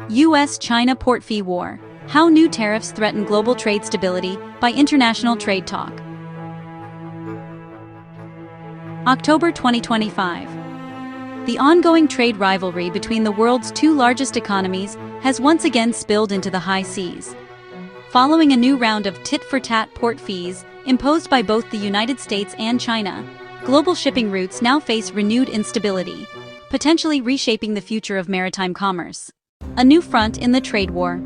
U.S.-China Port Fee War. How new tariffs threaten global trade stability by International Trade Talk. October 2025. The ongoing trade rivalry between the world's two largest economies has once again spilled into the high seas. Following a new round of tit-for-tat port fees imposed by both the United States and China, global shipping routes now face renewed instability, potentially reshaping the future of maritime commerce. A new front in the trade war.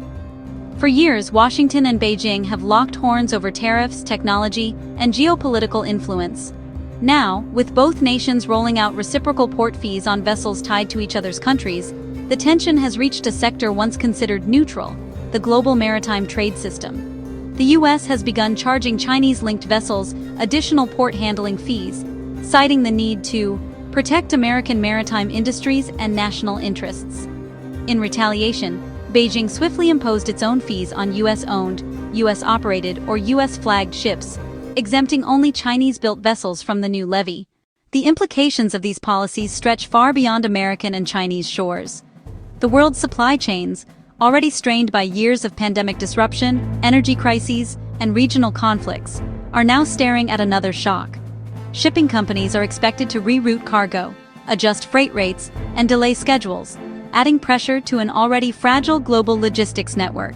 For years, Washington and Beijing have locked horns over tariffs, technology, and geopolitical influence. Now, with both nations rolling out reciprocal port fees on vessels tied to each other's countries, the tension has reached a sector once considered neutral, the global maritime trade system. The U.S. has begun charging Chinese-linked vessels additional port handling fees, citing the need to protect American maritime industries and national interests. In retaliation, Beijing swiftly imposed its own fees on U.S.-owned, U.S.-operated, or U.S.-flagged ships, exempting only Chinese-built vessels from the new levy. The implications of these policies stretch far beyond American and Chinese shores. The world's supply chains, already strained by years of pandemic disruption, energy crises, and regional conflicts, are now staring at another shock. Shipping companies are expected to reroute cargo, adjust freight rates, and delay schedules, adding pressure to an already fragile global logistics network.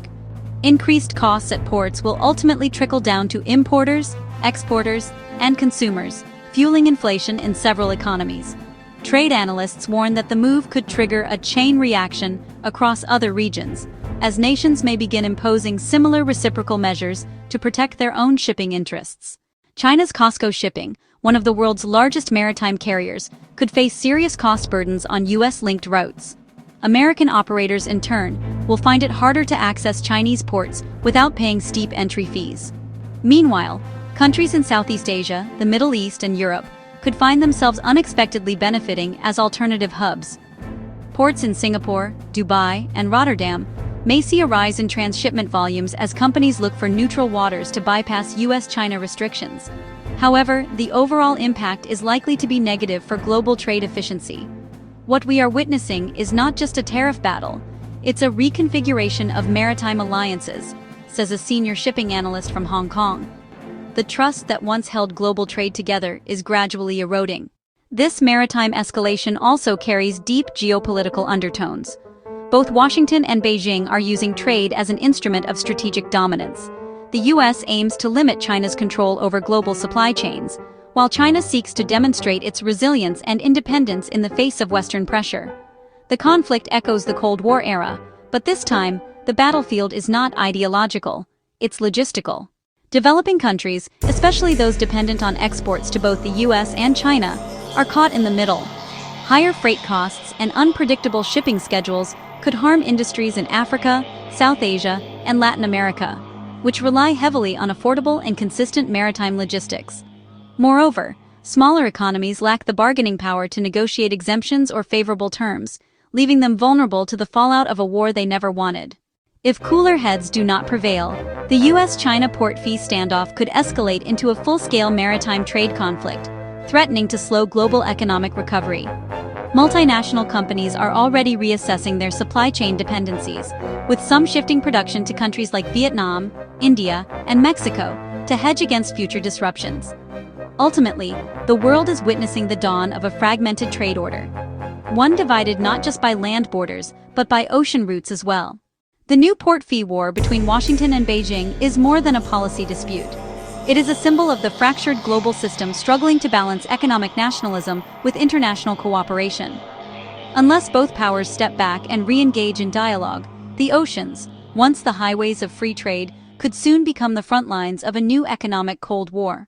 Increased costs at ports will ultimately trickle down to importers, exporters, and consumers, fueling inflation in several economies. Trade analysts warn that the move could trigger a chain reaction across other regions, as nations may begin imposing similar reciprocal measures to protect their own shipping interests. China's COSCO Shipping, one of the world's largest maritime carriers, could face serious cost burdens on U.S.-linked routes. American operators, in turn, will find it harder to access Chinese ports without paying steep entry fees. Meanwhile, countries in Southeast Asia, the Middle East, and Europe could find themselves unexpectedly benefiting as alternative hubs. Ports in Singapore, Dubai, and Rotterdam may see a rise in transshipment volumes as companies look for neutral waters to bypass U.S.-China restrictions. However, the overall impact is likely to be negative for global trade efficiency. What we are witnessing is not just a tariff battle, it's a reconfiguration of maritime alliances, says a senior shipping analyst from Hong Kong. The trust that once held global trade together is gradually eroding. This maritime escalation also carries deep geopolitical undertones. Both Washington and Beijing are using trade as an instrument of strategic dominance. The U.S. aims to limit China's control over global supply chains, while China seeks to demonstrate its resilience and independence in the face of Western pressure. The conflict echoes the Cold War era, but this time, the battlefield is not ideological, it's logistical. Developing countries, especially those dependent on exports to both the U.S. and China, are caught in the middle. Higher freight costs and unpredictable shipping schedules could harm industries in Africa, South Asia, and Latin America, which rely heavily on affordable and consistent maritime logistics. Moreover, smaller economies lack the bargaining power to negotiate exemptions or favorable terms, leaving them vulnerable to the fallout of a war they never wanted. If cooler heads do not prevail, the U.S.-China port fee standoff could escalate into a full-scale maritime trade conflict, threatening to slow global economic recovery. Multinational companies are already reassessing their supply chain dependencies, with some shifting production to countries like Vietnam, India, and Mexico to hedge against future disruptions. Ultimately, the world is witnessing the dawn of a fragmented trade order, one divided not just by land borders, but by ocean routes as well. The new port fee war between Washington and Beijing is more than a policy dispute. It is a symbol of the fractured global system struggling to balance economic nationalism with international cooperation. Unless both powers step back and re-engage in dialogue, the oceans, once the highways of free trade, could soon become the front lines of a new economic Cold War.